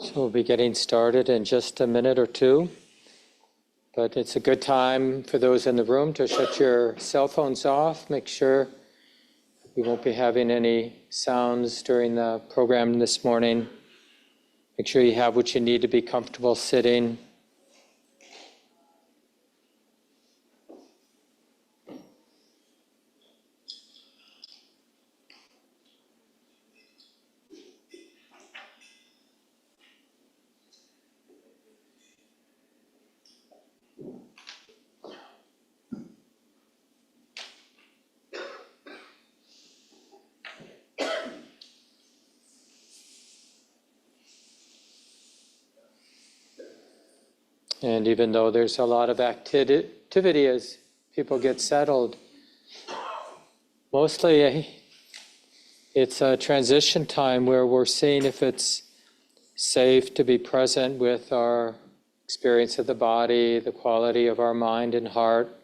So we'll be getting started in just a minute or two, but it's a good time for those in the room to shut your cell phones off. Make sure we won't be having any sounds during the program this morning. Make sure you have what you need to be comfortable sitting. And even though there's a lot of activity as people get settled, mostly it's a transition time where we're seeing if it's safe to be present with our experience of the body, the quality of our mind and heart.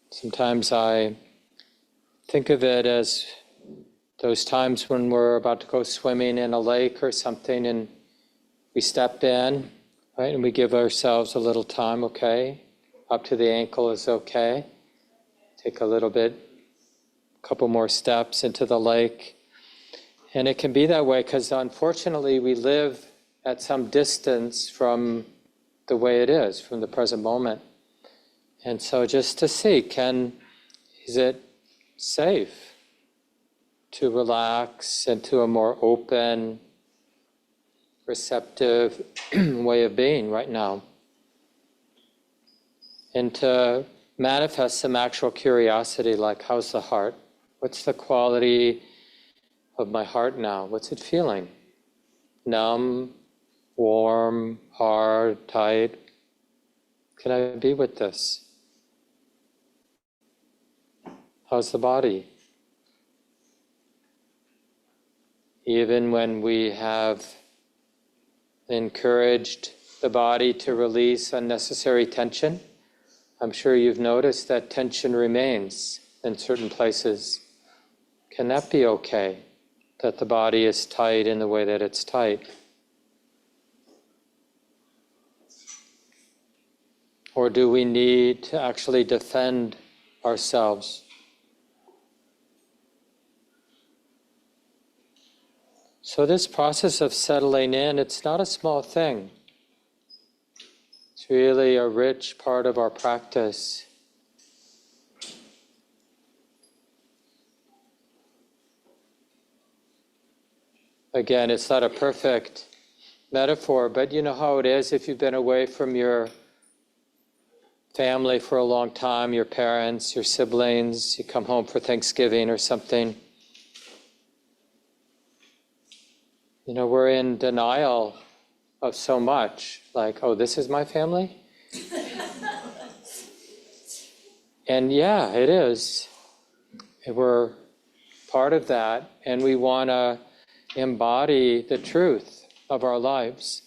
Sometimes I think of it as those times when we're about to go swimming in a lake or something, and we step in, right, and we give ourselves a little time, okay? Up to the ankle is okay. Take a couple more steps into the lake. And it can be that way because unfortunately we live at some distance from the way it is, from the present moment. And so just to see, is it safe to relax into a more open, receptive way of being right now, and to manifest some actual curiosity, like how's the heart? What's the quality of my heart now? What's it feeling? Numb, warm, hard, tight? Can I be with this? How's the body? Even when we have encouraged the body to release unnecessary tension, I'm sure you've noticed that tension remains in certain places. Can that be okay? That the body is tight in the way that it's tight? Or do we need to actually defend ourselves? So this process of settling in, it's not a small thing. It's really a rich part of our practice. Again, it's not a perfect metaphor, but you know how it is if you've been away from your family for a long time, your parents, your siblings, you come home for Thanksgiving or something. You know, we're in denial of so much, like, oh, this is my family? And yeah, it is. We're part of that, and we want to embody the truth of our lives.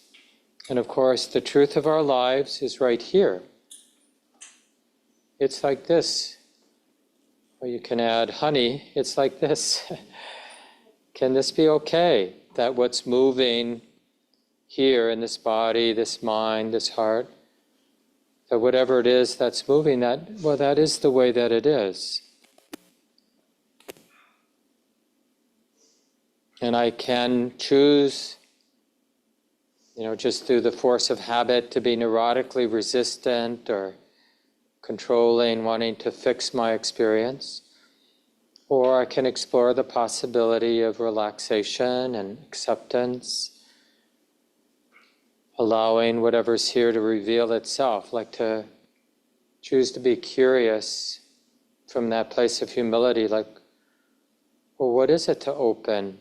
And of course, the truth of our lives is right here. It's like this. Or you can add honey, it's like this. Can this be okay? That what's moving here in this body, this mind, this heart, that whatever it is that's moving, that is the way that it is. And I can choose, just through the force of habit to be neurotically resistant or controlling, wanting to fix my experience. Or I can explore the possibility of relaxation and acceptance, allowing whatever's here to reveal itself, like to choose to be curious from that place of humility, like, well, what is it to open?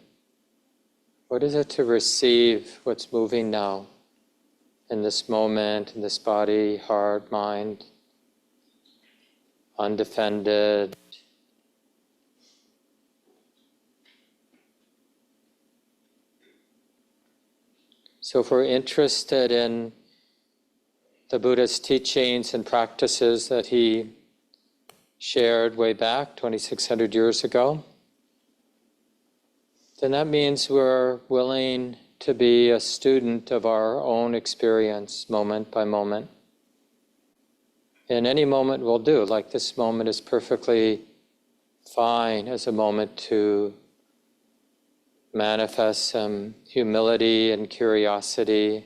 What is it to receive what's moving now in this moment, in this body, heart, mind, undefended? So if we're interested in the Buddha's teachings and practices that he shared way back 2,600 years ago, then that means we're willing to be a student of our own experience, moment by moment. And any moment will do, like this moment is perfectly fine as a moment to manifest some humility and curiosity,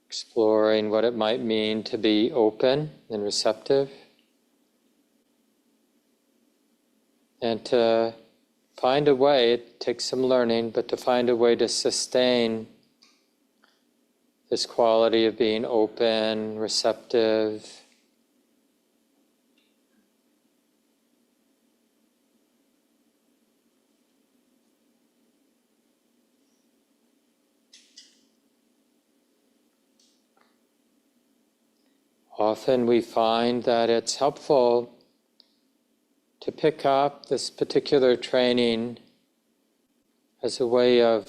exploring what it might mean to be open and receptive, and to find a way, it takes some learning, but to find a way to sustain this quality of being open, receptive, often we find that it's helpful to pick up this particular training as a way of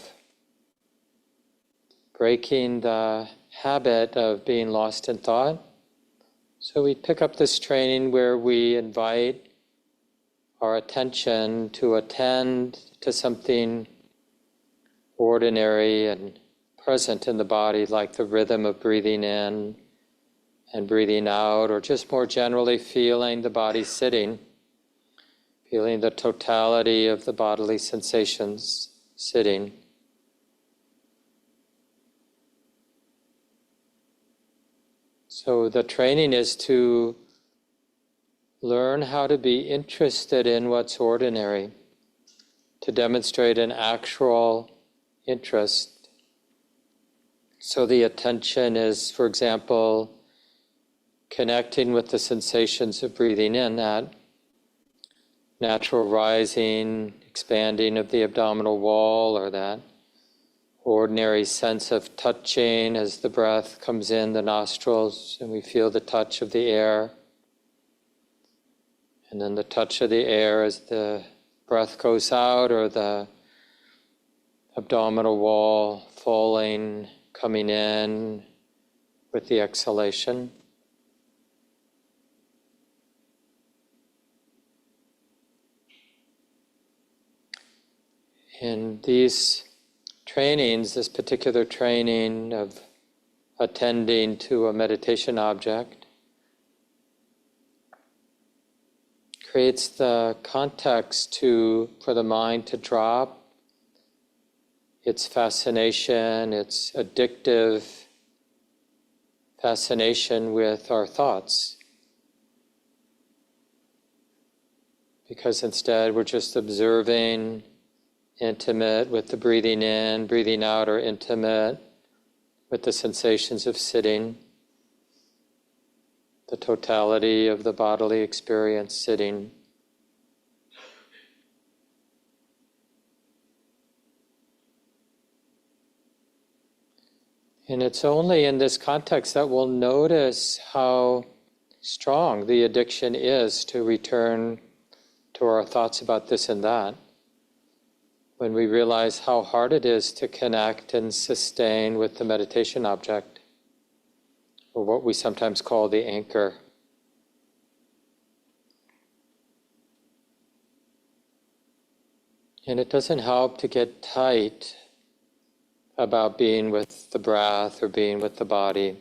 breaking the habit of being lost in thought. So we pick up this training where we invite our attention to attend to something ordinary and present in the body, like the rhythm of breathing in and breathing out, or just more generally feeling the body sitting, feeling the totality of the bodily sensations sitting. So the training is to learn how to be interested in what's ordinary, to demonstrate an actual interest. So the attention is, for example, connecting with the sensations of breathing in, that natural rising, expanding of the abdominal wall, or that ordinary sense of touching as the breath comes in the nostrils and we feel the touch of the air. And then the touch of the air as the breath goes out, or the abdominal wall falling, coming in with the exhalation. In these trainings, this particular training of attending to a meditation object creates the context for the mind to drop its fascination, its addictive fascination with our thoughts. Because instead we're just observing, intimate with the breathing in, breathing out, or intimate with the sensations of sitting, the totality of the bodily experience sitting. And it's only in this context that we'll notice how strong the addiction is to return to our thoughts about this and that. When we realize how hard it is to connect and sustain with the meditation object, or what we sometimes call the anchor. And it doesn't help to get tight about being with the breath or being with the body.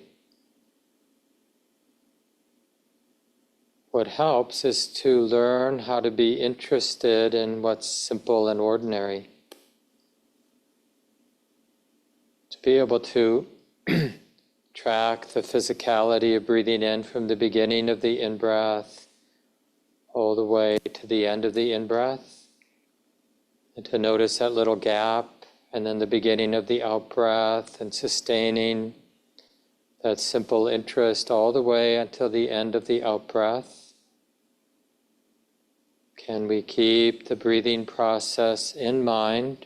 What helps is to learn how to be interested in what's simple and ordinary. To be able to track the physicality of breathing in from the beginning of the in-breath all the way to the end of the in-breath. And to notice that little gap, and then the beginning of the out-breath, and sustaining that simple interest all the way until the end of the out-breath. Can we keep the breathing process in mind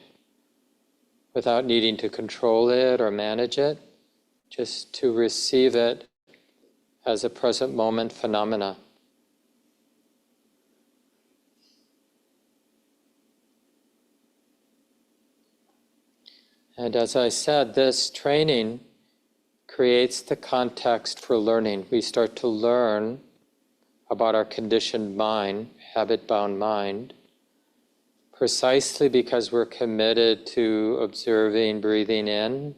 without needing to control it or manage it, just to receive it as a present moment phenomena? And as I said, this training creates the context for learning. We start to learn about our conditioned mind, habit-bound mind, precisely because we're committed to observing breathing in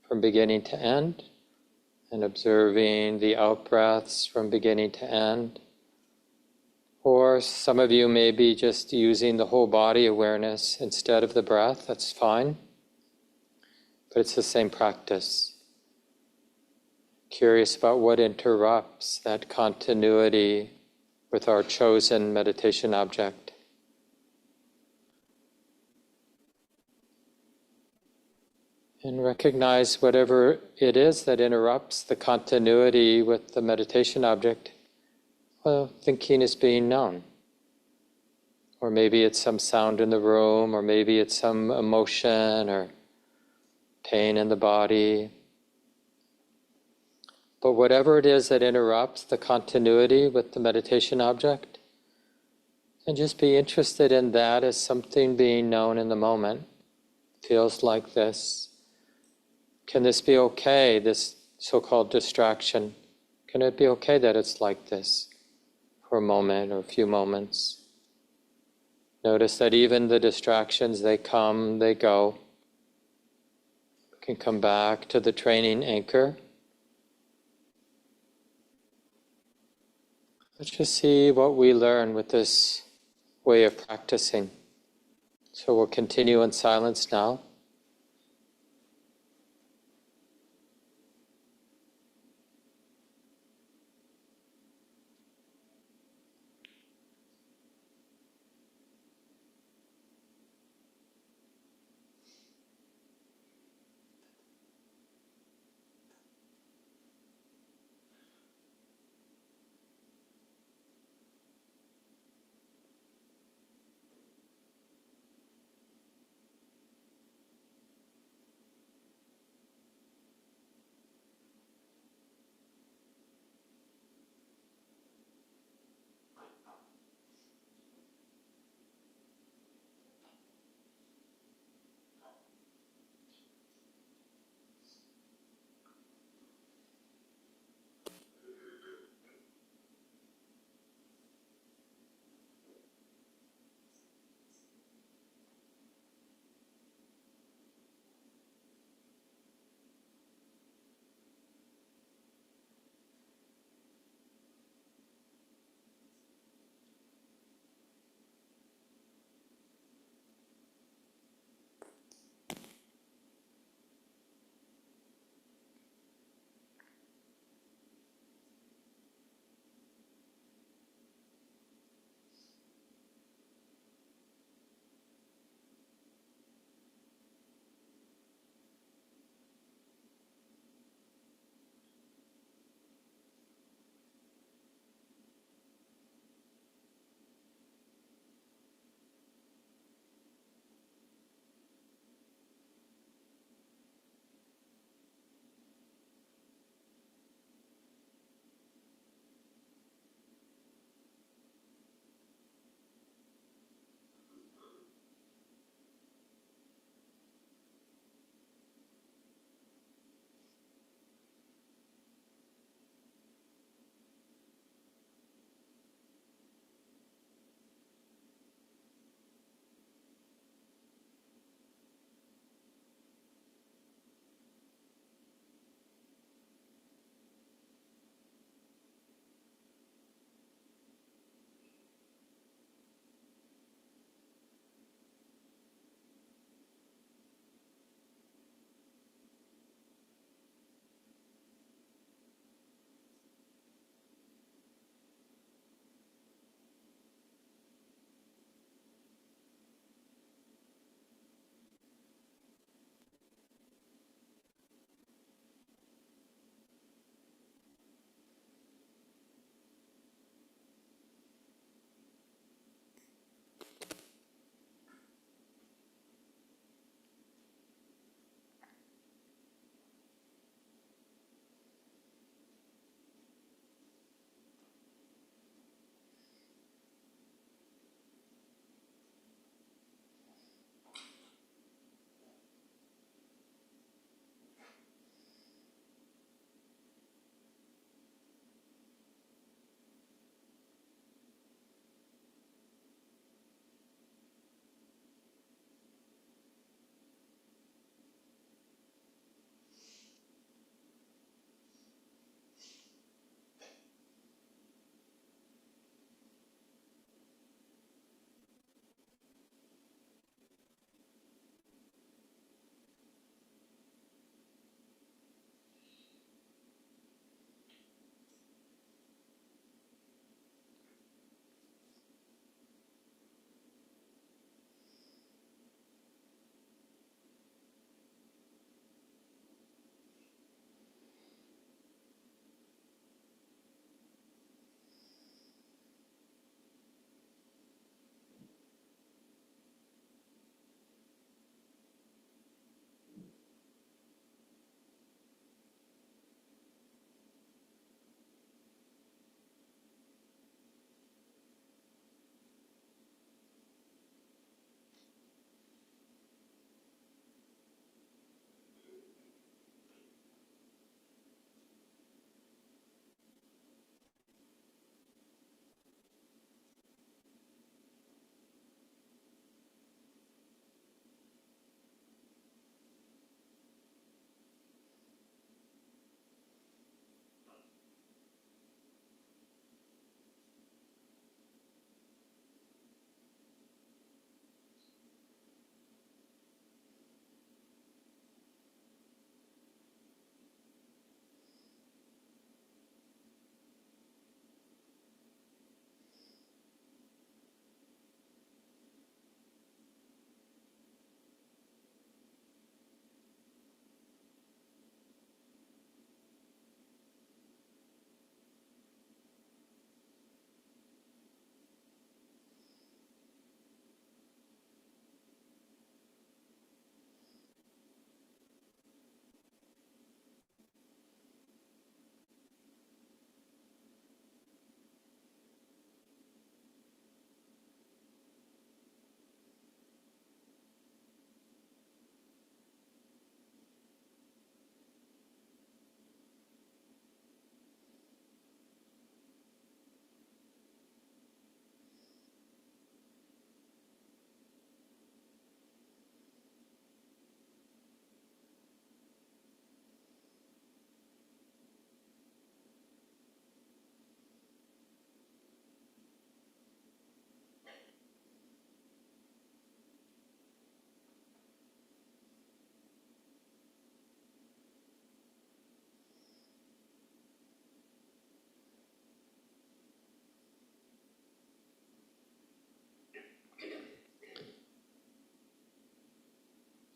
from beginning to end and observing the out-breaths from beginning to end. Or some of you may be just using the whole body awareness instead of the breath. That's fine. But it's the same practice. Curious about what interrupts that continuity with our chosen meditation object. And recognize whatever it is that interrupts the continuity with the meditation object. Well, thinking is being known. Or maybe it's some sound in the room, or maybe it's some emotion or pain in the body. But whatever it is that interrupts the continuity with the meditation object, and just be interested in that as something being known in the moment. Feels like this. Can this be okay, this so-called distraction? Can it be okay that it's like this for a moment or a few moments? Notice that even the distractions, they come, they go. We can come back to the training anchor. Let's just see what we learn with this way of practicing. So we'll continue in silence now.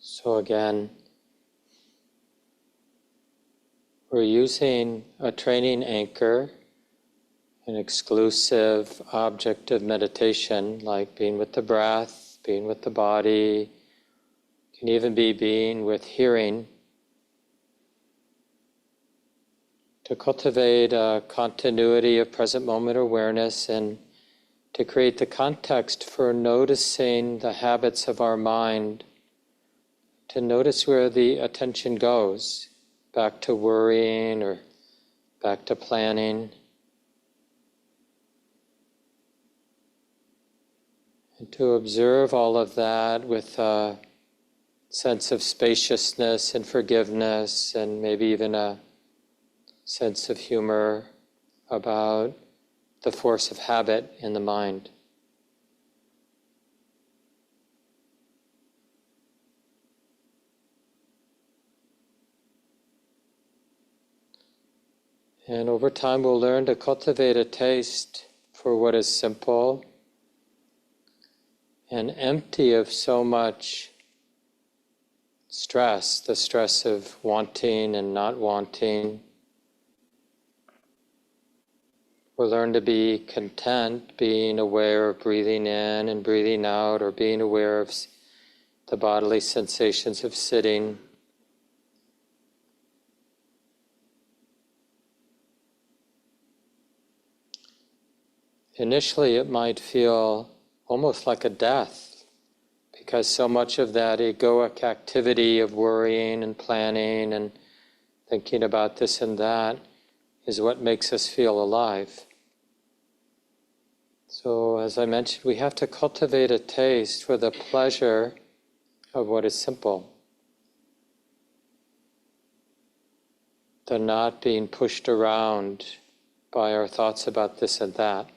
So again, we're using a training anchor, an exclusive object of meditation, like being with the breath, being with the body, can even be being with hearing, to cultivate a continuity of present moment awareness and to create the context for noticing the habits of our mind, to notice where the attention goes, back to worrying or back to planning. And to observe all of that with a sense of spaciousness and forgiveness, and maybe even a sense of humor about the force of habit in the mind. And over time we'll learn to cultivate a taste for what is simple and empty of so much stress, the stress of wanting and not wanting. We'll learn to be content, being aware of breathing in and breathing out, or being aware of the bodily sensations of sitting. Initially, it might feel almost like a death, because so much of that egoic activity of worrying and planning and thinking about this and that is what makes us feel alive. So, as I mentioned, we have to cultivate a taste for the pleasure of what is simple. The not being pushed around by our thoughts about this and that.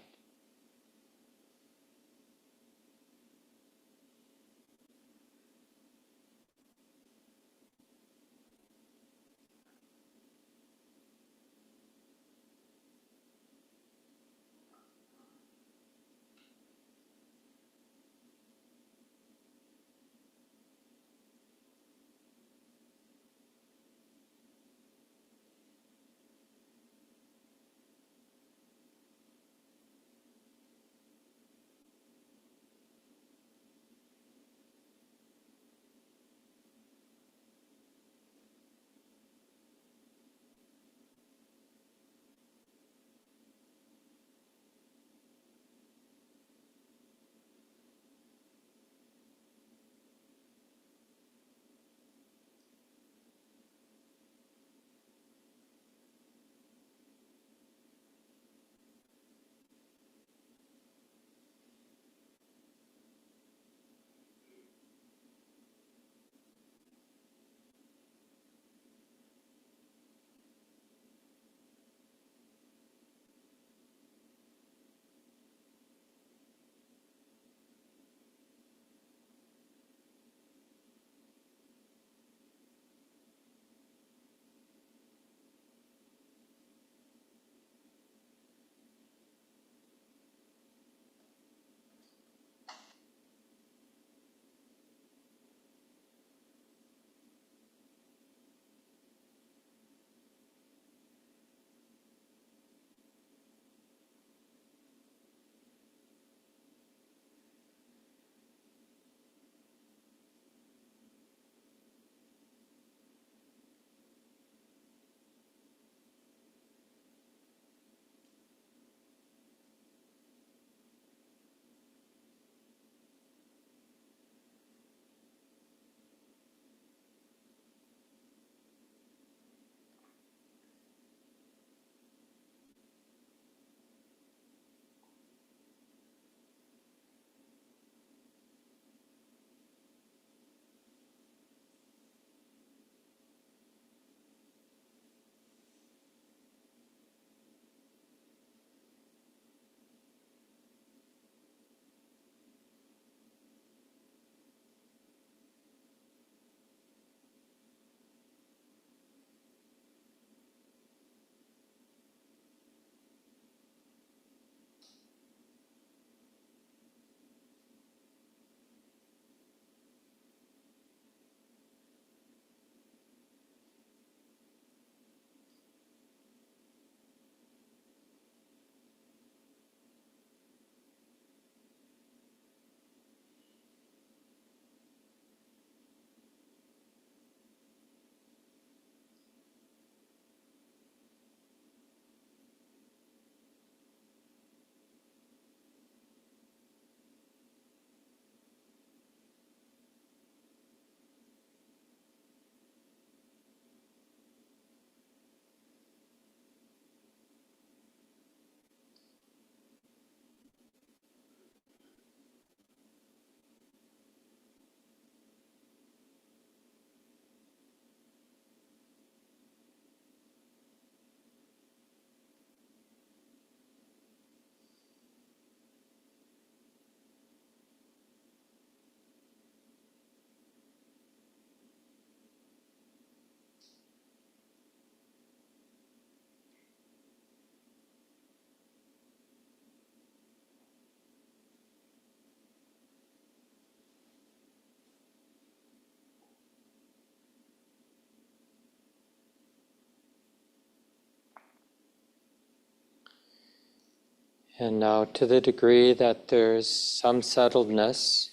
And now, to the degree that there's some settledness,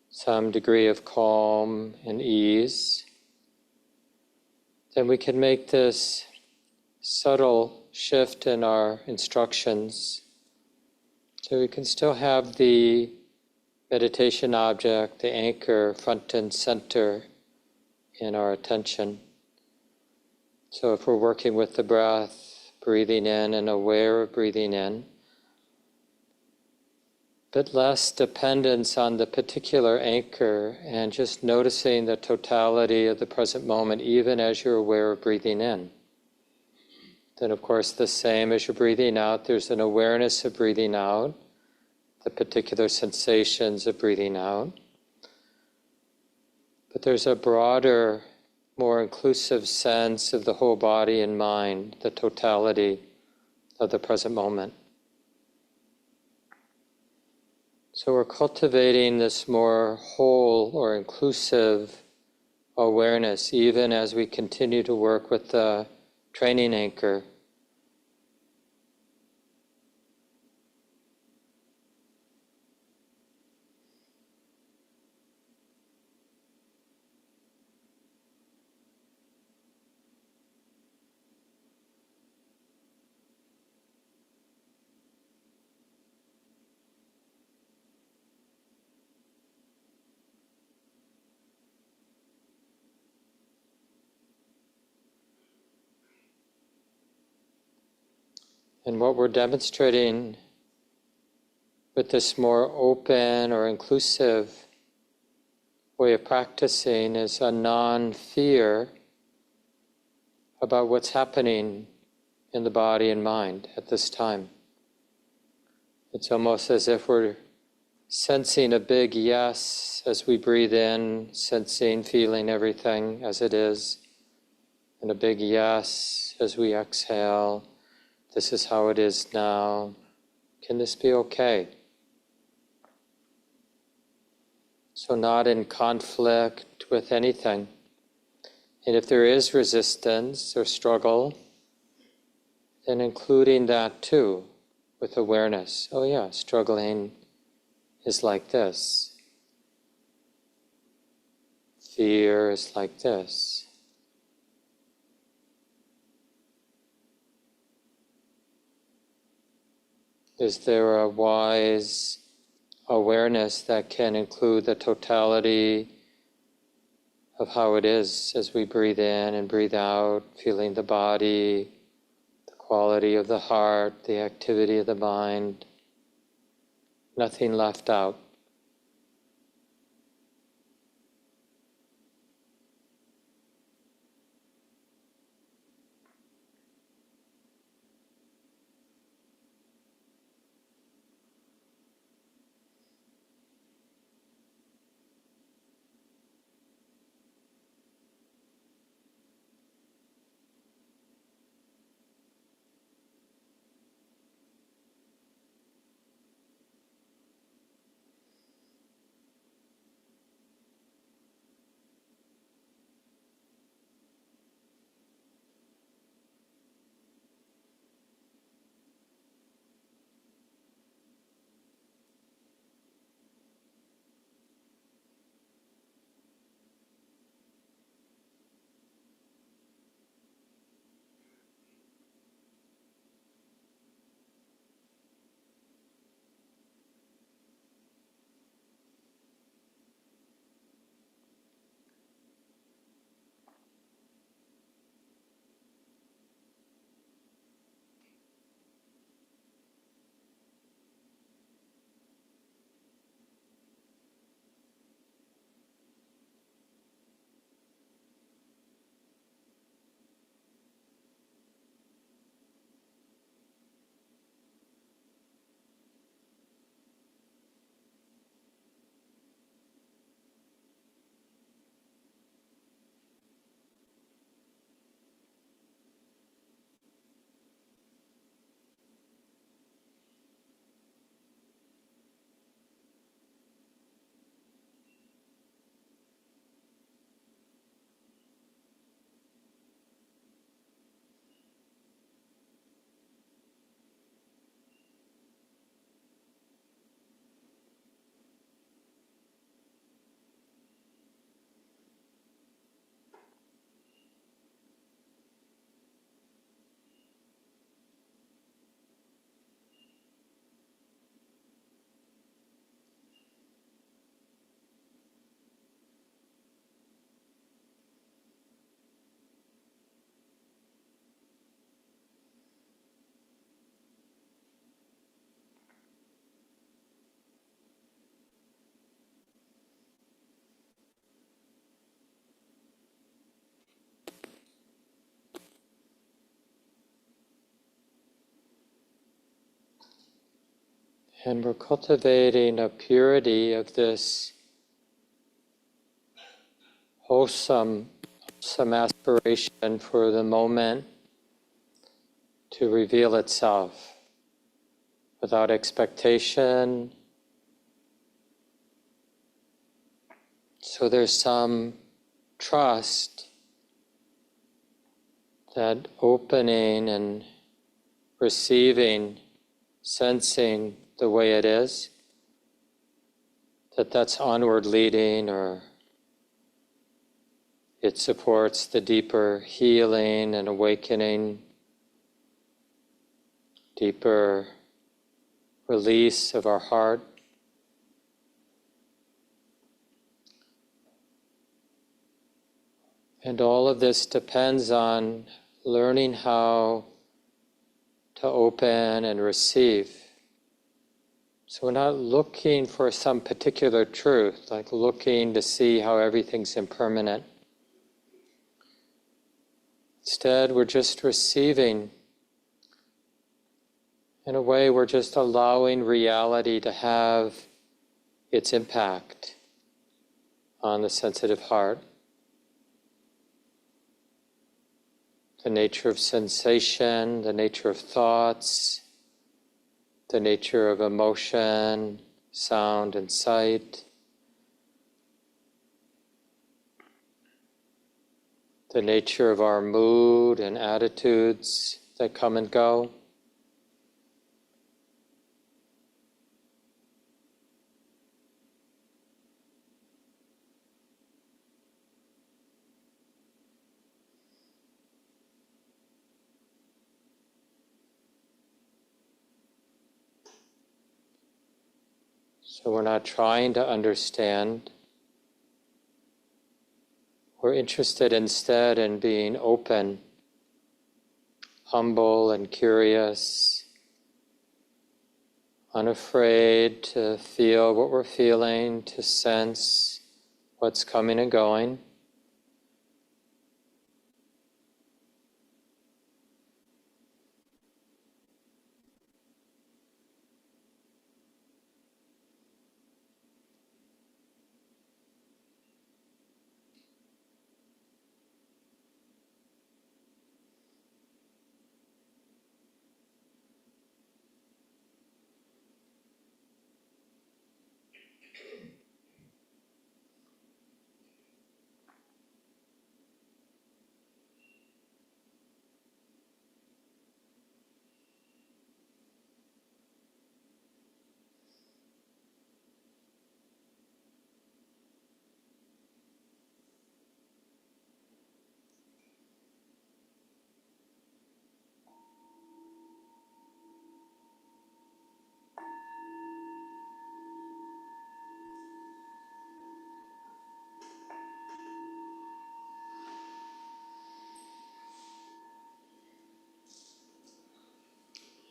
some degree of calm and ease, then we can make this subtle shift in our instructions so we can still have the meditation object, the anchor, front and center in our attention. So if we're working with the breath, breathing in and aware of breathing in, but less dependence on the particular anchor and just noticing the totality of the present moment even as you're aware of breathing in. Then of course the same as you're breathing out, there's an awareness of breathing out, the particular sensations of breathing out. But there's a broader, more inclusive sense of the whole body and mind, the totality of the present moment. So we're cultivating this more whole or inclusive awareness even as we continue to work with the training anchor. And what we're demonstrating with this more open or inclusive way of practicing is a non-fear about what's happening in the body and mind at this time. It's almost as if we're sensing a big yes as we breathe in, sensing, feeling everything as it is, and a big yes as we exhale. This is how it is now. Can this be okay? So not in conflict with anything. And if there is resistance or struggle, then including that too with awareness. Oh yeah, struggling is like this. Fear is like this. Is there a wise awareness that can include the totality of how it is as we breathe in and breathe out, feeling the body, the quality of the heart, the activity of the mind, nothing left out? And we're cultivating a purity of this wholesome aspiration for the moment to reveal itself without expectation. So there's some trust that opening and receiving, sensing the way it is, that's onward leading, or it supports the deeper healing and awakening, deeper release of our heart. And all of this depends on learning how to open and receive. So we're not looking for some particular truth, like looking to see how everything's impermanent. Instead, we're just receiving. In a way, we're just allowing reality to have its impact on the sensitive heart. The nature of sensation, the nature of thoughts, the nature of emotion, sound and sight, the nature of our mood and attitudes that come and go. So we're not trying to understand. We're interested instead in being open, humble and curious, unafraid to feel what we're feeling, to sense what's coming and going.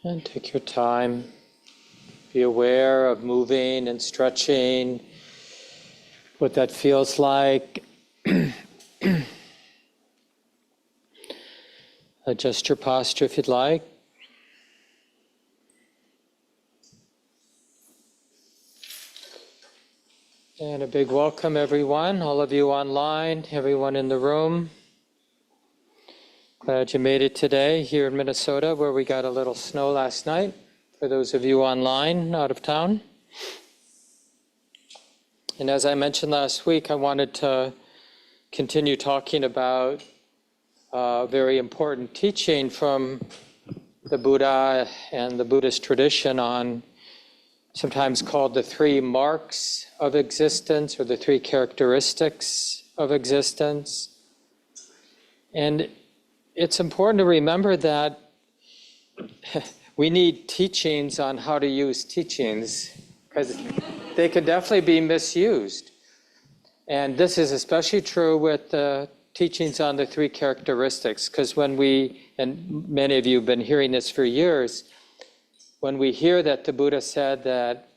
And take your time. Be aware of moving and stretching, what that feels like. Adjust your posture if you'd like. And a big welcome, everyone, all of you online, everyone in the room. Glad you made it today here in Minnesota, where we got a little snow last night. For those of you online, out of town. And as I mentioned last week, I wanted to continue talking about a very important teaching from the Buddha and the Buddhist tradition on sometimes called the three marks of existence or the three characteristics of existence. And it's important to remember that we need teachings on how to use teachings, because they can definitely be misused. And this is especially true with the teachings on the three characteristics, because when we, and many of you have been hearing this for years, when we hear that the Buddha said that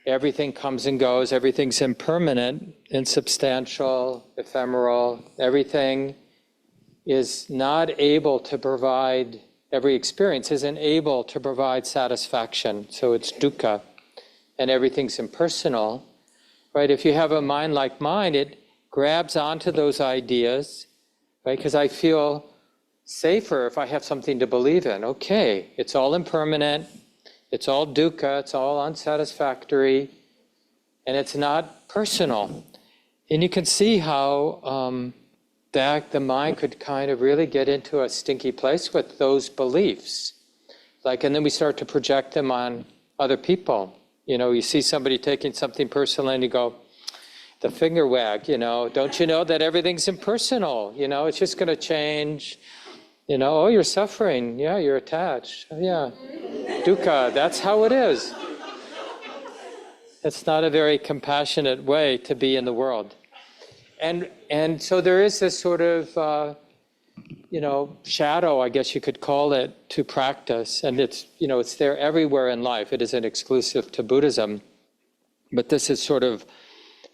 everything comes and goes, everything's impermanent, insubstantial, ephemeral, everything is not able to provide, every experience isn't able to provide satisfaction, so it's dukkha. and everything's impersonal, right? If you have a mind like mine, it grabs onto those ideas, right? Because I feel safer if I have something to believe in. Okay, it's all impermanent, it's all dukkha, it's all unsatisfactory, and it's not personal. And you can see how that the mind could kind of really get into a stinky place with those beliefs. Like, and then we start to project them on other people. You know, you see somebody taking something personal and you go, the finger wag, you know, don't you know that everything's impersonal? You know, it's just going to change. You know, oh, you're suffering. Yeah, you're attached. Yeah, dukkha, that's how it is. It's not a very compassionate way to be in the world. And so there is this sort of, shadow, I guess you could call it, to practice. And it's, it's there everywhere in life. It isn't exclusive to Buddhism. But this is sort of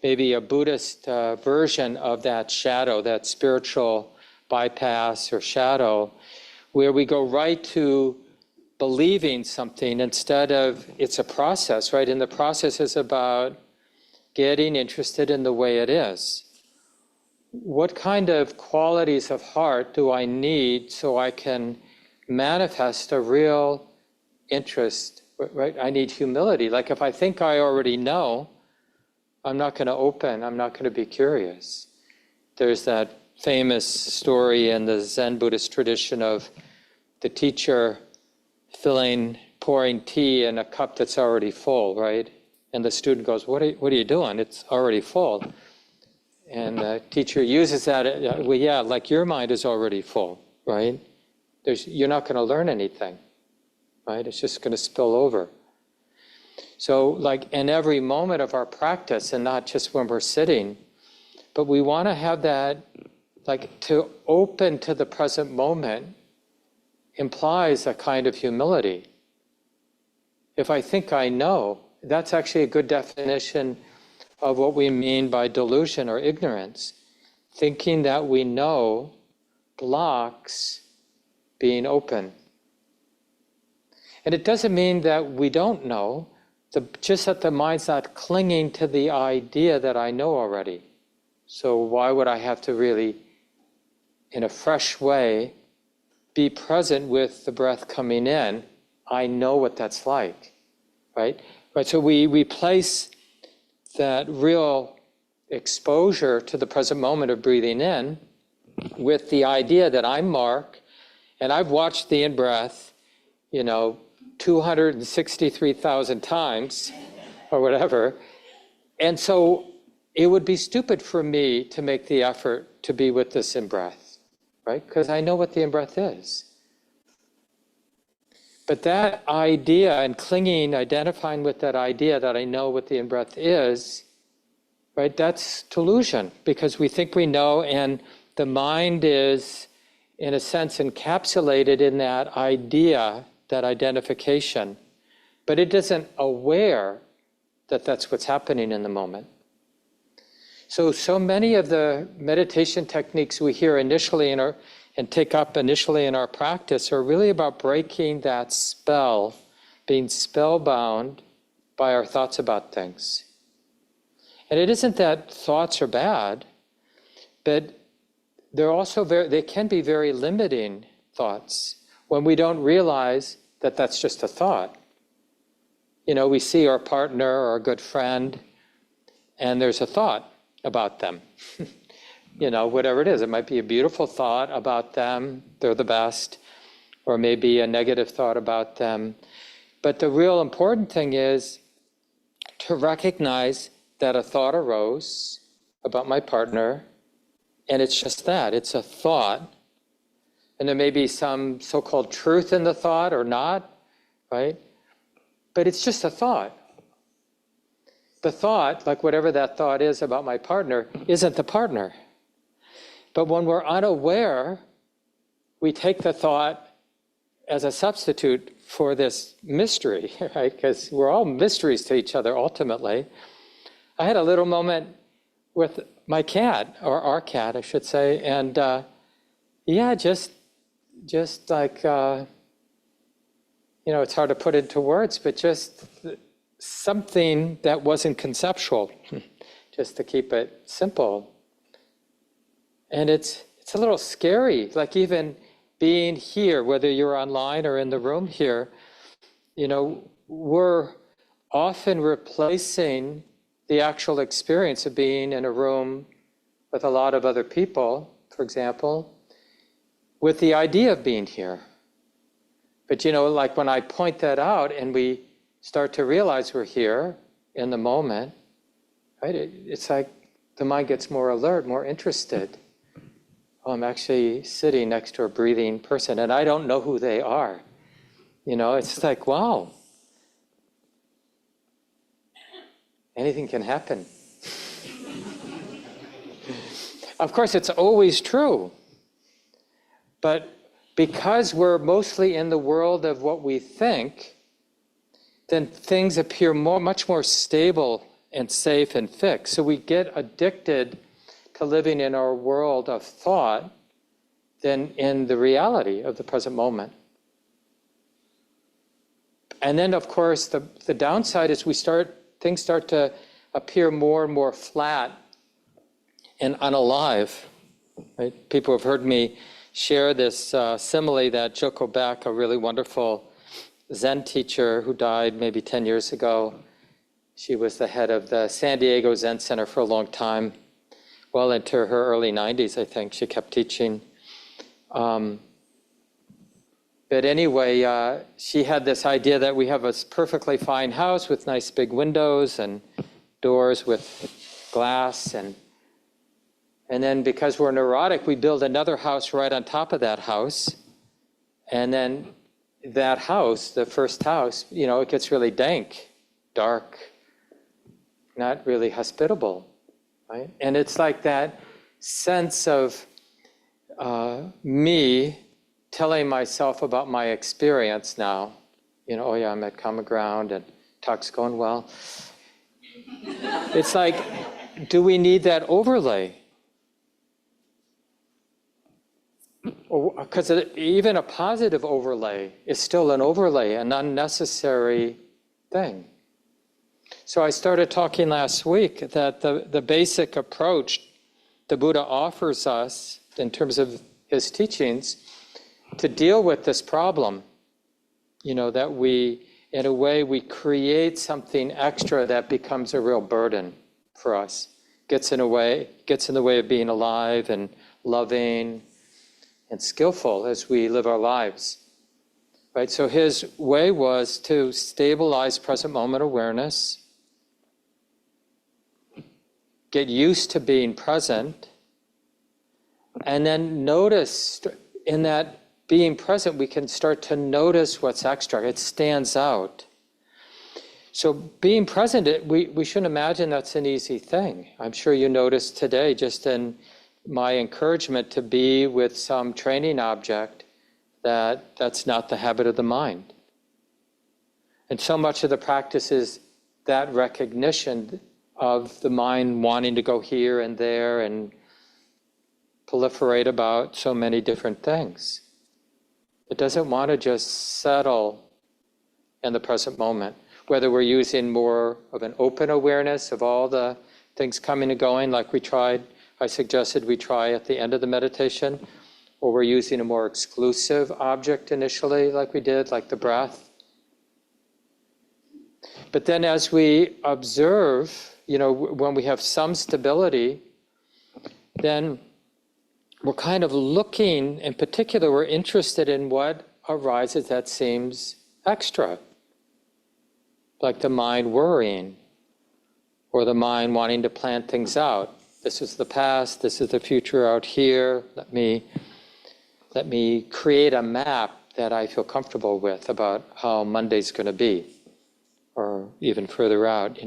maybe a Buddhist version of that shadow, that spiritual bypass or shadow, where we go right to believing something instead of, it's a process, right? And the process is about getting interested in the way it is. What kind of qualities of heart do I need so I can manifest a real interest, right? I need humility. Like if I think I already know, I'm not going to open, I'm not going to be curious. There's that famous story in the Zen Buddhist tradition of the teacher pouring tea in a cup that's already full, right? And the student goes, what are you doing? It's already full. And the teacher uses that, well, yeah, like your mind is already full, right? You're not going to learn anything, right? It's just going to spill over. So like in every moment of our practice, and not just when we're sitting, but we want to have that, like to open to the present moment implies a kind of humility. If I think I know, that's actually a good definition of what we mean by delusion or ignorance. Thinking that we know blocks being open. And it doesn't mean that we don't know, just that the mind's not clinging to the idea that I know already. So why would I have to really, in a fresh way, be present with the breath coming in? I know what that's like, right? Right. So we replace that real exposure to the present moment of breathing in with the idea that I'm Mark, and I've watched the in-breath, 263,000 times or whatever. And so it would be stupid for me to make the effort to be with this in-breath, right? Because I know what the in-breath is. But that idea and clinging, identifying with that idea that I know what the in-breath is, right? That's delusion, because we think we know, and the mind is, in a sense, encapsulated in that idea, that identification. But it isn't aware that that's what's happening in the moment. So many of the meditation techniques we hear initially and take up initially in our practice are really about breaking that spell, being spellbound by our thoughts about things. And it isn't that thoughts are bad, but they're also they can be very limiting thoughts when we don't realize that that's just a thought. We see our partner or a good friend, and there's a thought about them. Whatever it is. It might be a beautiful thought about them, they're the best, or maybe a negative thought about them. But the real important thing is to recognize that a thought arose about my partner, and it's just that, it's a thought. And there may be some so-called truth in the thought or not, right? But it's just a thought. The thought, like whatever that thought is about my partner, isn't the partner. But when we're unaware, we take the thought as a substitute for this mystery, right? Because we're all mysteries to each other ultimately. I had a little moment with my cat, or our cat, I should say, and just like, it's hard to put into words, but just something that wasn't conceptual, just to keep it simple. And it's a little scary, like even being here, whether you're online or in the room here, we're often replacing the actual experience of being in a room with a lot of other people, for example, with the idea of being here. But like when I point that out and we start to realize we're here in the moment, right? It's like the mind gets more alert, more interested. Oh, I'm actually sitting next to a breathing person and I don't know who they are. It's like, wow, anything can happen. Of course, it's always true. But because we're mostly in the world of what we think, then things appear much more stable and safe and fixed. So we get addicted to living in our world of thought than in the reality of the present moment. And then, of course, the downside is things start to appear more and more flat and unalive. Right? People have heard me share this simile that Joko Beck, a really wonderful Zen teacher who died maybe 10 years ago. She was the head of the San Diego Zen Center for a long time, well into her early 90s, I think. She kept teaching. But anyway, she had this idea that we have a perfectly fine house with nice big windows and doors with glass. And then because we're neurotic, we build another house right on top of that house. And then that house, the first house, it gets really dank, dark, not really hospitable, right? And it's like that sense of me telling myself about my experience now. Oh yeah, I'm at common ground and talk's going well. It's like, do we need that overlay? Because even a positive overlay is still an overlay, an unnecessary thing. So I started talking last week that the basic approach the Buddha offers us in terms of his teachings to deal with this problem, that we, in a way, we create something extra that becomes a real burden for us, gets in the way of being alive and loving and skillful as we live our lives, right? So his way was to stabilize present moment awareness, get used to being present, and then notice in that being present, we can start to notice what's extra. It stands out. So being present, we shouldn't imagine that's an easy thing. I'm sure you noticed today, just in my encouragement to be with some training object, that's not the habit of the mind. And so much of the practice is that recognition of the mind wanting to go here and there and proliferate about so many different things. It doesn't want to just settle in the present moment, whether we're using more of an open awareness of all the things coming and going, like I suggested we try at the end of the meditation, or we're using a more exclusive object initially, like we did, like the breath. But then as we observe, when we have some stability, then we're kind of looking, in particular, we're interested in what arises that seems extra, like the mind worrying, or the mind wanting to plan things out. This is the past, this is the future out here. Let me create a map that I feel comfortable with about how Monday's going to be, or even further out,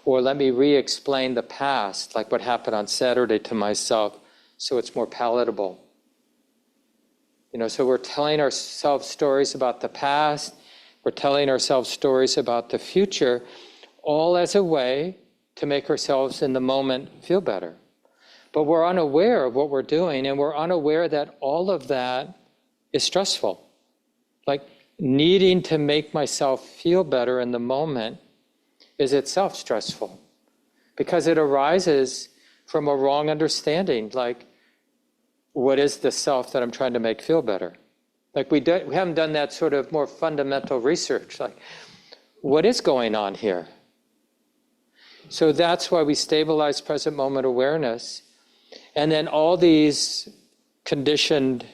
Or let me re-explain the past, like what happened on Saturday to myself, so it's more palatable. So we're telling ourselves stories about the past, we're telling ourselves stories about the future, all as a way to make ourselves in the moment feel better. But we're unaware of what we're doing, and we're unaware that all of that is stressful. Like, needing to make myself feel better in the moment is itself stressful, because it arises from a wrong understanding, like, what is the self that I'm trying to make feel better? Like we haven't done that sort of more fundamental research, like, what is going on here? So that's why we stabilize present moment awareness. And then all these conditioned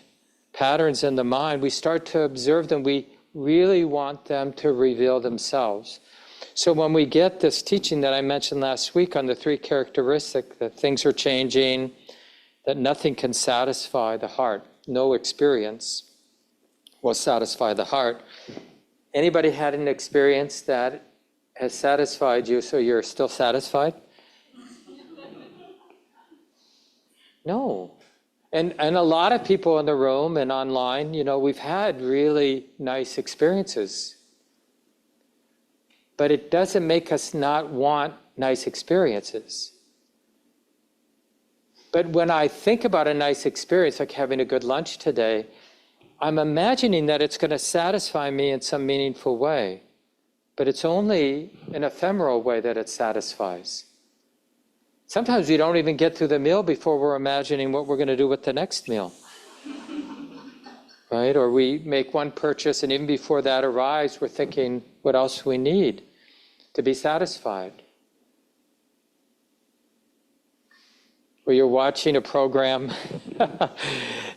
patterns in the mind, we start to observe them. We really want them to reveal themselves. So when we get this teaching that I mentioned last week on the 3 characteristics, that things are changing, that nothing can satisfy the heart, no experience will satisfy the heart. Anybody had an experience that has satisfied you so you're still satisfied? No. And a lot of people in the room and online, we've had really nice experiences. But it doesn't make us not want nice experiences. But when I think about a nice experience, like having a good lunch today, I'm imagining that it's going to satisfy me in some meaningful way. But it's only an ephemeral way that it satisfies. Sometimes we don't even get through the meal before we're imagining what we're going to do with the next meal. Right? Or we make one purchase, and even before that arrives, we're thinking what else we need to be satisfied. Or you're watching a program.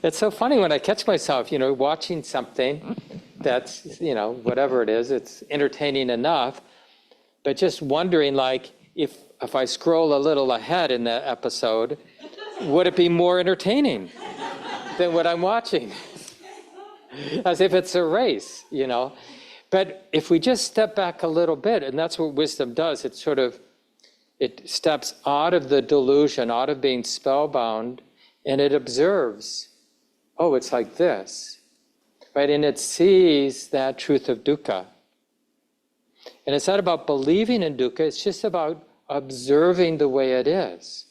It's so funny when I catch myself, watching something that's, whatever it is, it's entertaining enough, but just wondering, like, if I scroll a little ahead in that episode, would it be more entertaining than what I'm watching? As if it's a race, But if we just step back a little bit, and that's what wisdom does, it steps out of the delusion, out of being spellbound, and it observes, oh, it's like this. Right? And it sees that truth of dukkha. And it's not about believing in dukkha, it's just about observing the way it is.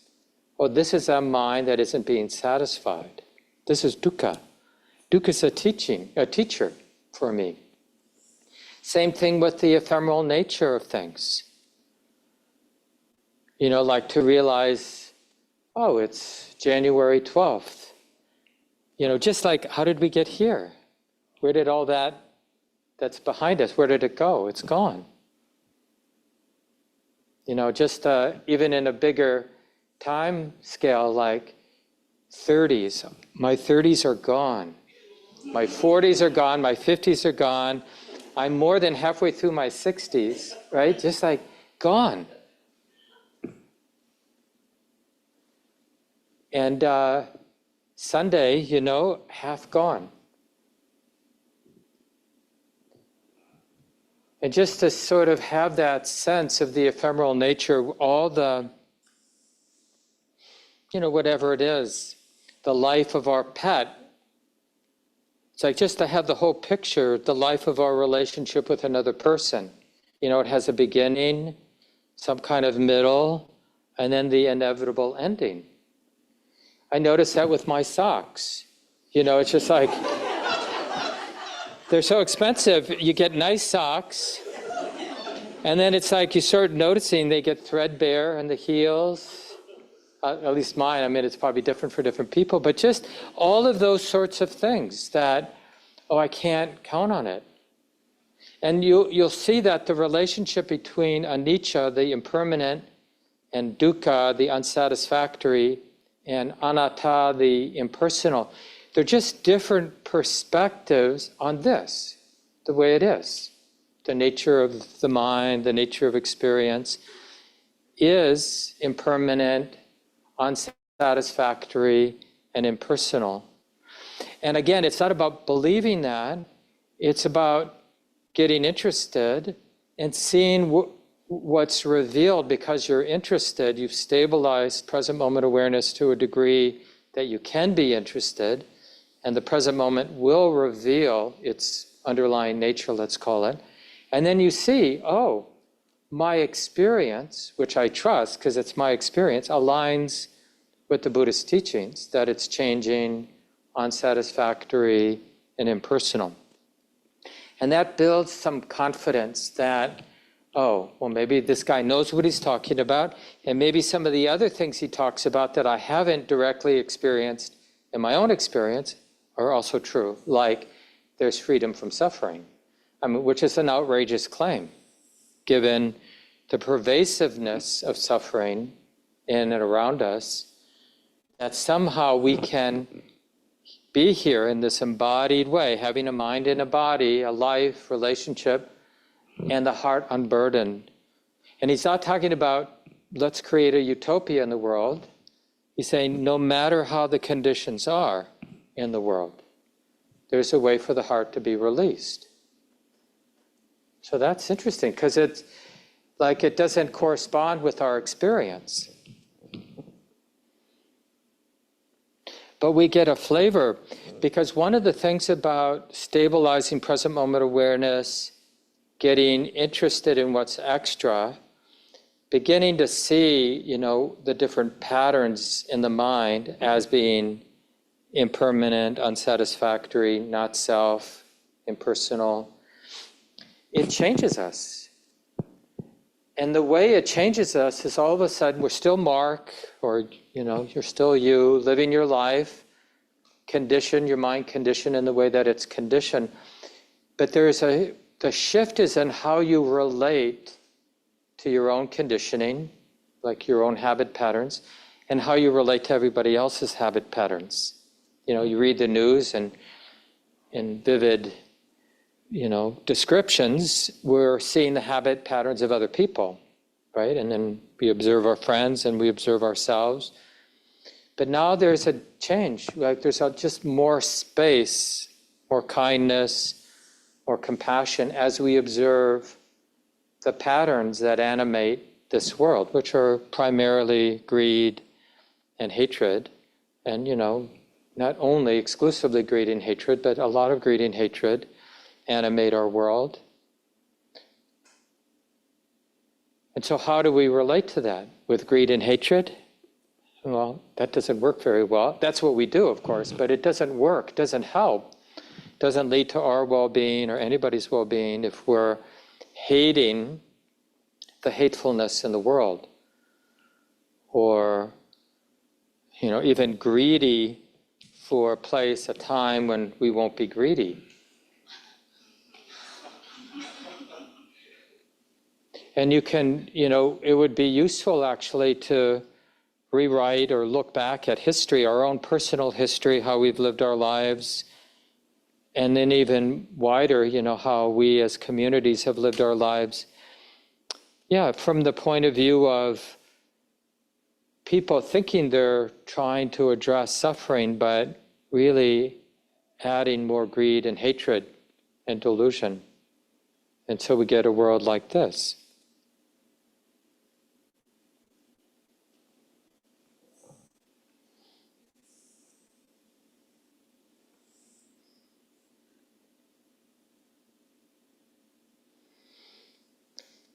Oh, this is a mind that isn't being satisfied. This is dukkha. Dukkha is a teacher for me. Same thing with the ephemeral nature of things. Like to realize, oh, it's January 12th. Just like, how did we get here? Where did all that's behind us, where did it go? It's gone. Just even in a bigger time scale, like 30s. My 30s are gone. My 40s are gone. My 50s are gone. I'm more than halfway through my 60s, right? Just like gone. And Sunday, half gone. And just to sort of have that sense of the ephemeral nature, all the, whatever it is, the life of our pet. It's like just to have the whole picture, the life of our relationship with another person. It has a beginning, some kind of middle, and then the inevitable ending. I notice that with my socks. It's just like, they're so expensive. You get nice socks, and then it's like you start noticing they get threadbare in the heels. At least mine. It's probably different for different people, but just all of those sorts of things that, I can't count on it. And you'll see that the relationship between anicca, the impermanent, and dukkha, the unsatisfactory, and anatta, the impersonal, they're just different perspectives on this, the way it is. The nature of the mind, the nature of experience is impermanent, unsatisfactory, and impersonal. And again, it's not about believing that, it's about getting interested and seeing what's revealed. Because you're interested, you've stabilized present moment awareness to a degree that you can be interested, and the present moment will reveal its underlying nature, let's call it. And then you see, my experience, which I trust because it's my experience, aligns with the Buddhist teachings, that it's changing, unsatisfactory, and impersonal. And that builds some confidence that, oh, well, maybe this guy knows what he's talking about, and maybe some of the other things he talks about that I haven't directly experienced in my own experience are also true, like there's freedom from suffering, which is an outrageous claim, given the pervasiveness of suffering in and around us, that somehow we can be here in this embodied way, having a mind and a body, a life, relationship, and the heart unburdened. And he's not talking about, let's create a utopia in the world. He's saying, no matter how the conditions are in the world, there's a way for the heart to be released. So that's interesting, because it's like it doesn't correspond with our experience. But we get a flavor, because one of the things about stabilizing present moment awareness, getting interested in what's extra, beginning to see, the different patterns in the mind as being impermanent, unsatisfactory, not self, impersonal, it changes us. And the way it changes us is all of a sudden we're still Mark, or you're still you, living your life, your mind conditioned in the way that it's conditioned. But the shift is in how you relate to your own conditioning, like your own habit patterns, and how you relate to everybody else's habit patterns. You read the news, and in vivid, descriptions, we're seeing the habit patterns of other people, right? And then we observe our friends and we observe ourselves. But now there's a change, like there's just more space, more kindness, more compassion as we observe the patterns that animate this world, which are primarily greed and hatred. And, not only exclusively greed and hatred, but a lot of greed and hatred animate our world. And so how do we relate to that? With greed and hatred? Well, that doesn't work very well. That's what we do, of course, but it doesn't work, doesn't help, doesn't lead to our well-being or anybody's well-being if we're hating the hatefulness in the world, or even greedy for a place, a time when we won't be greedy. And you can, it would be useful actually to rewrite or look back at history, our own personal history, how we've lived our lives, and then even wider, how we as communities have lived our lives. Yeah, from the point of view of people thinking they're trying to address suffering, but really adding more greed and hatred and delusion. And so we get a world like this.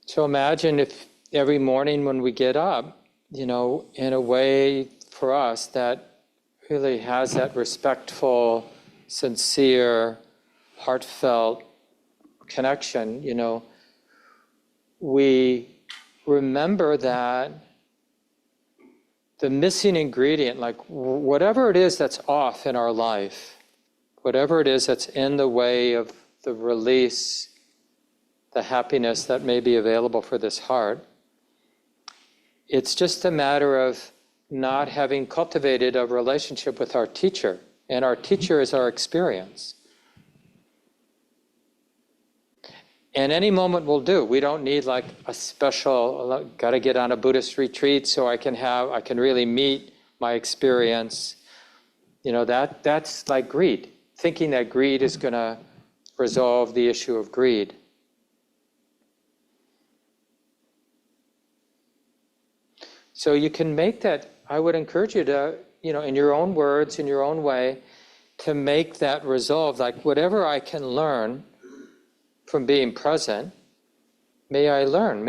So imagine if every morning when we get up, in a way for us that really has that respectful, sincere, heartfelt connection, we remember that the missing ingredient, like whatever it is that's off in our life, whatever it is that's in the way of the release, the happiness that may be available for this heart, it's just a matter of not having cultivated a relationship with our teacher. And our teacher is our experience. And any moment will do. We don't need like a special, got to get on a Buddhist retreat so I can really meet my experience. That's like greed. Thinking that greed is going to resolve the issue of greed. So you can make that, I would encourage you to, in your own words, in your own way, to make that resolve, like whatever I can learn from being present, may I learn.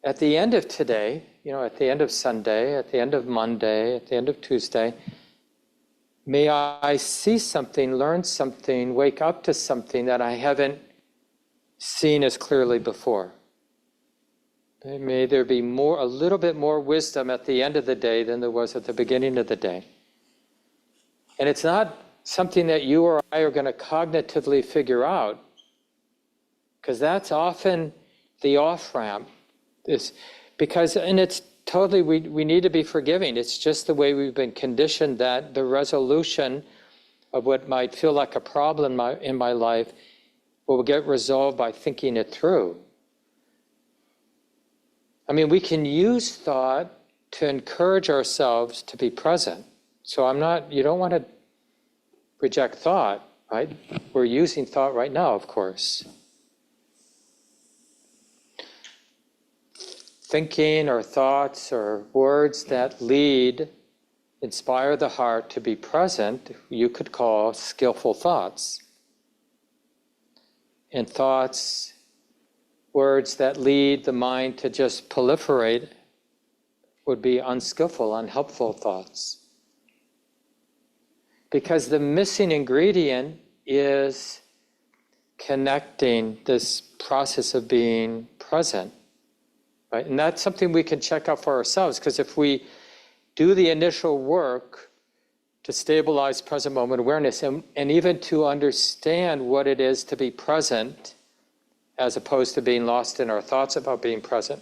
At the end of today, at the end of Sunday, at the end of Monday, at the end of Tuesday, may I see something, learn something, wake up to something that I haven't seen as clearly before. May there be a little bit more wisdom at the end of the day than there was at the beginning of the day. And it's not something that you or I are going to cognitively figure out, because that's often the off-ramp. And it's totally, we need to be forgiving. It's just the way we've been conditioned, that the resolution of what might feel like a problem in my life will get resolved by thinking it through. I mean, we can use thought to encourage ourselves to be present. So you don't want to reject thought, right? We're using thought right now, of course. Thinking or thoughts or words that inspire the heart to be present, you could call skillful thoughts. And thoughts, words that lead the mind to just proliferate would be unskillful, unhelpful thoughts. Because the missing ingredient is connecting this process of being present. Right? And that's something we can check out for ourselves, because if we do the initial work to stabilize present moment awareness and even to understand what it is to be present, as opposed to being lost in our thoughts about being present,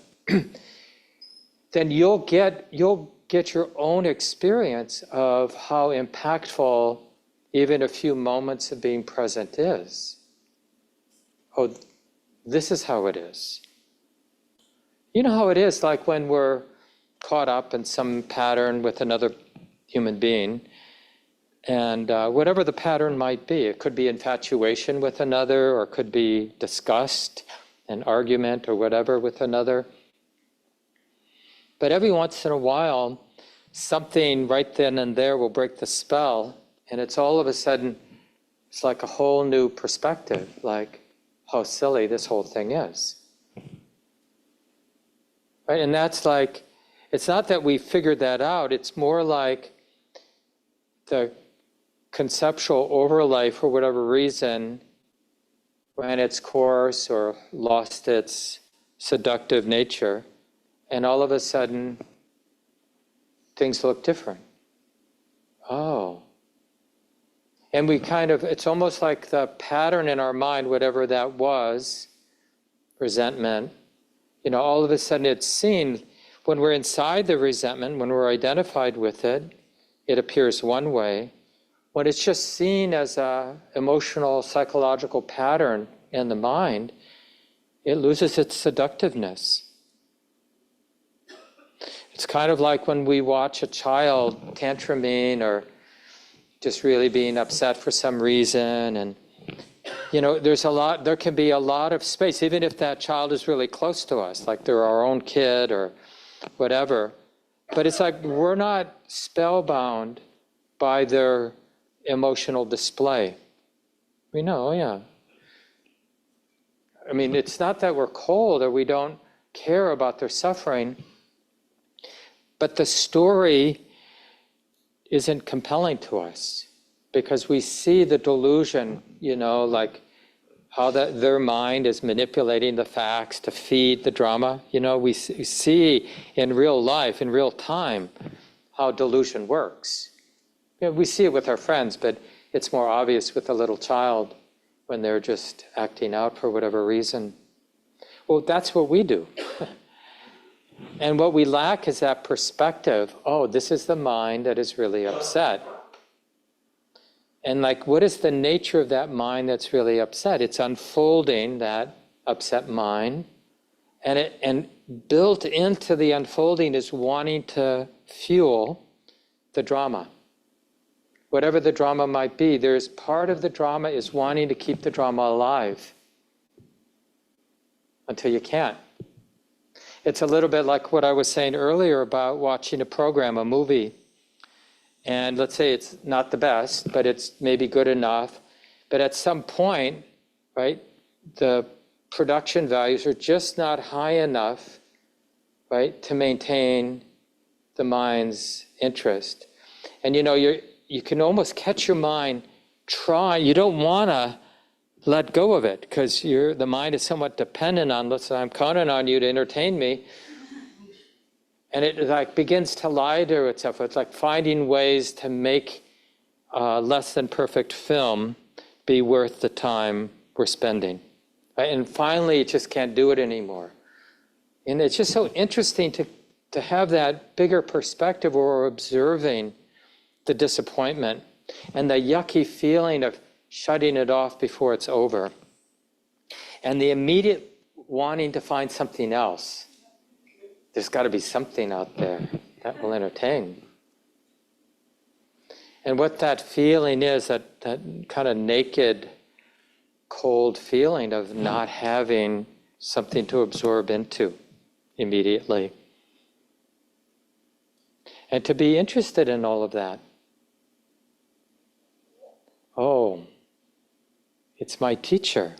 then you'll get your own experience of how impactful even a few moments of being present is. Oh, this is how it is. You know how it is, like when we're caught up in some pattern with another human being, and whatever the pattern might be, it could be infatuation with another, or it could be disgust, an argument, or whatever with another. But every once in a while, something right then and there will break the spell, and it's all of a sudden, it's like a whole new perspective, like how silly this whole thing is. Right? And that's like, it's not that we figured that out, it's more like the conceptual overlay, for whatever reason, ran its course or lost its seductive nature, and all of a sudden things look different. Oh. And it's almost like the pattern in our mind, whatever that was, resentment, all of a sudden it's seen. When we're inside the resentment, when we're identified with it, it appears one way. When it's just seen as an emotional, psychological pattern in the mind, it loses its seductiveness. It's kind of like when we watch a child tantruming or just really being upset for some reason, and there can be a lot of space, even if that child is really close to us, like they're our own kid or whatever. But it's like we're not spellbound by their emotional display. We know, oh yeah. I mean, it's not that we're cold or we don't care about their suffering, but the story isn't compelling to us because we see the delusion, like how their mind is manipulating the facts to feed the drama. We see in real life, in real time, how delusion works. We see it with our friends, but it's more obvious with a little child when they're just acting out for whatever reason. Well, that's what we do. And what we lack is that perspective. Oh, this is the mind that is really upset. And what is the nature of that mind that's really upset? It's unfolding that upset mind. And built into the unfolding is wanting to fuel the drama. Whatever the drama might be, there's part of the drama is wanting to keep the drama alive until you can't. It's a little bit like what I was saying earlier about watching a program, a movie. And let's say it's not the best, but it's maybe good enough. But at some point, right, the production values are just not high enough, right, to maintain the mind's interest. And you can almost catch your mind trying. You don't want to let go of it, because the mind is somewhat dependent on, listen, I'm counting on you to entertain me. And it like begins to lie to itself. It's like finding ways to make less than perfect film be worth the time we're spending. Right? And finally, it just can't do it anymore. And it's just so interesting to have that bigger perspective where we're observing the disappointment and the yucky feeling of shutting it off before it's over. And the immediate wanting to find something else. There's got to be something out there that will entertain. And what that feeling is, that kind of naked, cold feeling of not having something to absorb into immediately. And to be interested in all of that. Oh, it's my teacher.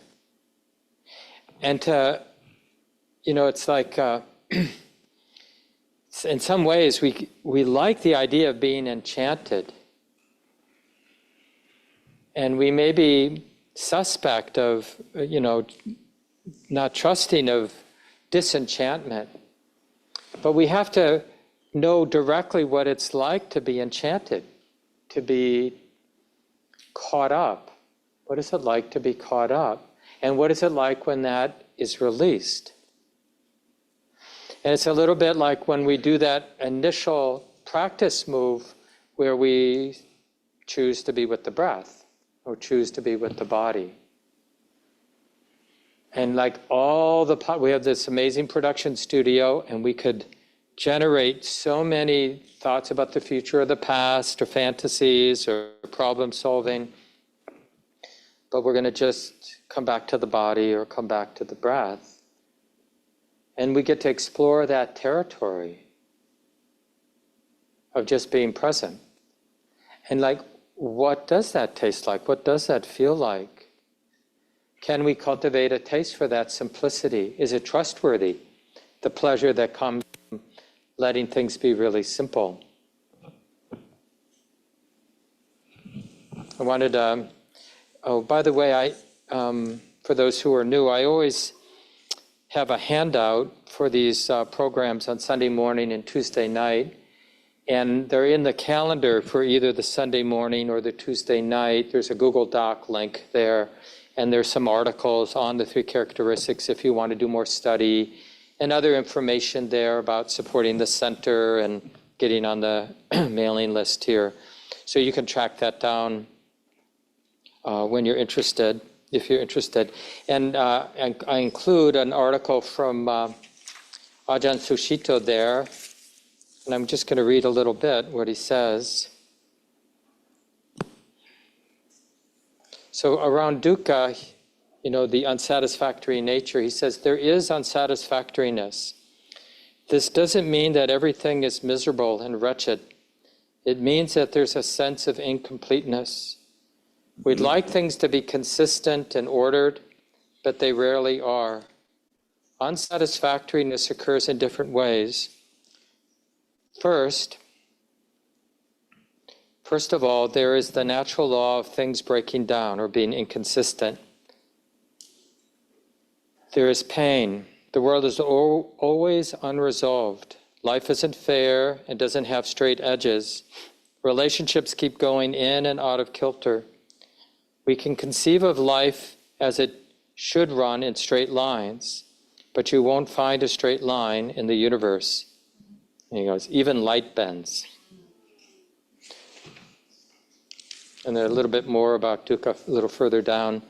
And it's like, in some ways, we like the idea of being enchanted. And we may be suspect of, not trusting of disenchantment. But we have to know directly what it's like to be enchanted, to be caught up. What is it like to be caught up? And what is it like when that is released? And it's a little bit like when we do that initial practice move where we choose to be with the breath or choose to be with the body. And like we have this amazing production studio, and we could generate so many thoughts about the future or the past or fantasies or problem solving. But we're going to just come back to the body or come back to the breath. And we get to explore that territory of just being present. And like, what does that taste like? What does that feel like? Can we cultivate a taste for that simplicity? Is it trustworthy? The pleasure that comes from letting things be really simple. I wanted by the way, for those who are new, I always have a handout for these programs on Sunday morning and Tuesday night. And they're in the calendar for either the Sunday morning or the Tuesday night. There's a Google Doc link there. And there's some articles on the 3 characteristics if you want to do more study, and other information there about supporting the center and getting on the mailing list here. So you can track that down when you're interested, if you're interested. And I include an article from Ajahn Sushito there, and I'm just going to read a little bit what he says. So around dukkha, the unsatisfactory nature, he says, there is unsatisfactoriness. This doesn't mean that everything is miserable and wretched. It means that there's a sense of incompleteness. We'd like things to be consistent and ordered, but they rarely are. Unsatisfactoriness occurs in different ways. First of all, there is the natural law of things breaking down or being inconsistent. There is pain. The world is always unresolved. Life isn't fair and doesn't have straight edges. Relationships keep going in and out of kilter. We can conceive of life as it should run in straight lines, but you won't find a straight line in the universe. And he goes, even light bends. And then a little bit more about dukkha a little further down.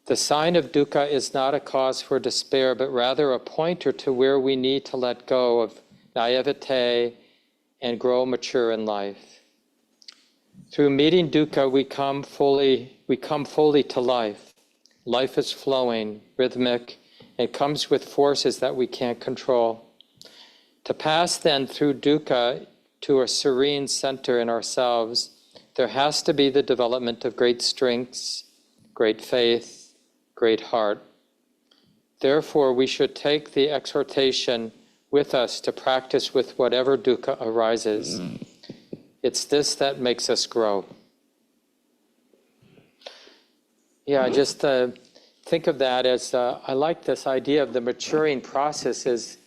The sign of dukkha is not a cause for despair, but rather a pointer to where we need to let go of naivete and grow mature in life. Through meeting dukkha, we come fully to life. Life is flowing, rhythmic, and comes with forces that we can't control. To pass then through dukkha to a serene center in ourselves, there has to be the development of great strengths, great faith, great heart. Therefore, we should take the exhortation with us to practice with whatever dukkha arises. It's this that makes us grow. Yeah, just think of that as, I like this idea of the maturing process is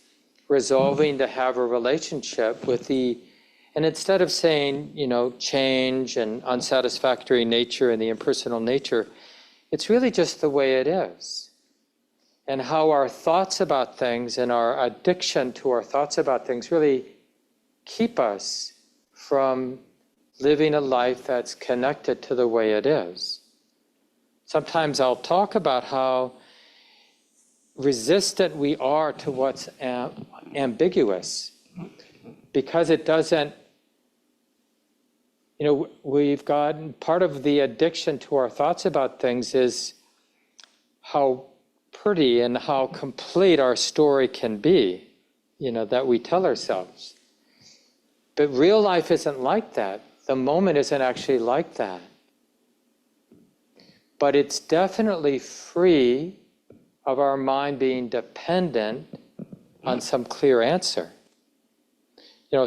resolving to have a relationship with and instead of saying, change and unsatisfactory nature and the impersonal nature, it's really just the way it is. And how our thoughts about things and our addiction to our thoughts about things really keep us from living a life that's connected to the way it is. Sometimes I'll talk about how resistant we are to what's ambiguous, because it doesn't, we've gotten, part of the addiction to our thoughts about things is how pretty and how complete our story can be, that we tell ourselves. But real life isn't like that. The moment isn't actually like that. But it's definitely free of our mind being dependent on some clear answer.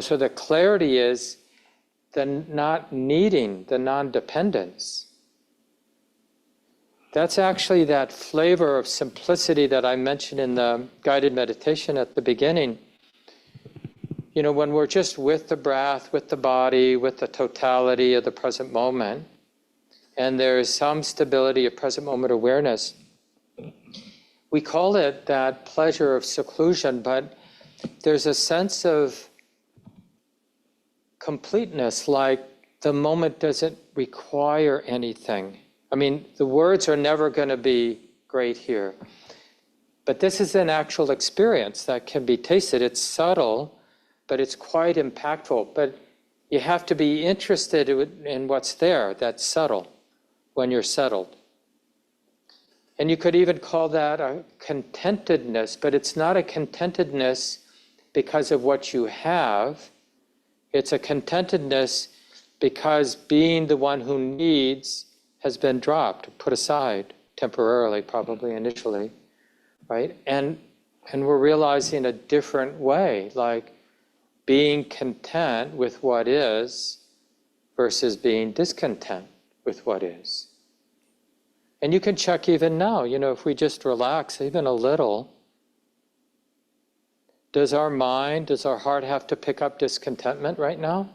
So the clarity is the not needing, the non-dependence. That's actually that flavor of simplicity that I mentioned in the guided meditation at the beginning. When we're just with the breath, with the body, with the totality of the present moment, and there's some stability of present moment awareness, we call it that pleasure of seclusion, but there's a sense of completeness, like the moment doesn't require anything. I mean, the words are never going to be great here, but this is an actual experience that can be tasted. It's subtle, but it's quite impactful. But you have to be interested in what's there, that's subtle, when you're settled. And you could even call that a contentedness, but it's not a contentedness because of what you have. It's a contentedness because being the one who needs has been dropped, put aside temporarily, probably initially, right? And we're realizing a different way, like being content with what is versus being discontent with what is. And you can check even now, if we just relax even a little, does our mind, does our heart have to pick up discontentment right now?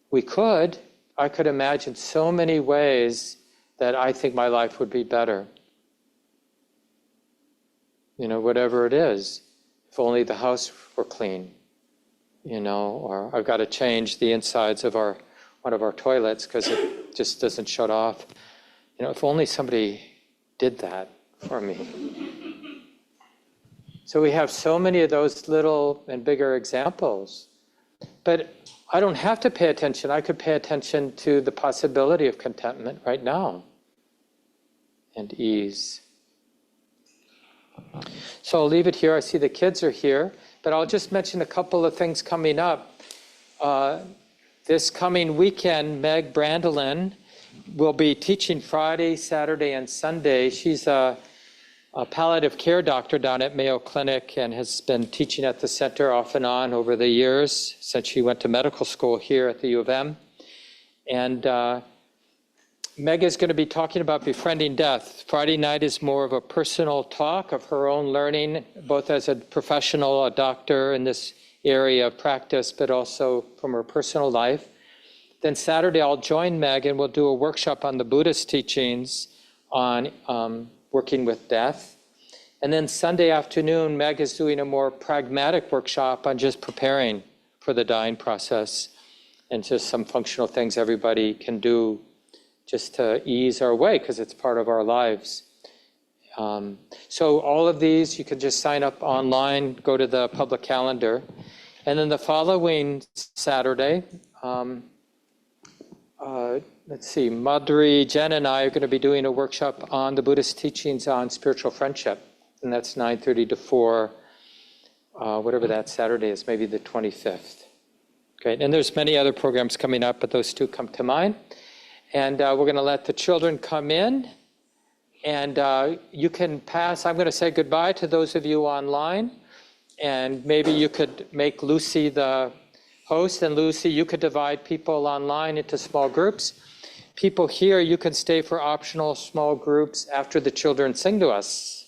We could. I could imagine so many ways that I think my life would be better. Whatever it is. If only the house were clean, or I've got to change the insides of one of our toilets because it just doesn't shut off. If only somebody did that for me. So we have so many of those little and bigger examples. But I don't have to pay attention. I could pay attention to the possibility of contentment right now and ease. So I'll leave it here. I see the kids are here, but I'll just mention a couple of things coming up. This coming weekend, Meg Brandelin will be teaching Friday, Saturday, and Sunday. She's a palliative care doctor down at Mayo Clinic and has been teaching at the center off and on over the years since she went to medical school here at the U of M. And Meg is going to be talking about befriending death. Friday night is more of a personal talk of her own learning, both as a professional, a doctor in this area of practice, but also from her personal life. Then Saturday, I'll join Meg and we'll do a workshop on the Buddhist teachings on working with death. And then Sunday afternoon, Meg is doing a more pragmatic workshop on just preparing for the dying process and just some functional things everybody can do just to ease our way because it's part of our lives. So all of these, you can just sign up online, go to the public calendar. And then the following Saturday, let's see, Madhuri, Jen, and I are going to be doing a workshop on the Buddhist teachings on spiritual friendship. And that's 9:30 to 4, whatever that Saturday is, maybe the 25th. Great. And there's many other programs coming up, but those two come to mind. And we're going to let the children come in. And you can pass. I'm going to say goodbye to those of you online. And maybe you could make Lucy the host. And Lucy, you could divide people online into small groups. people here, you can stay for optional small groups after the children sing to us.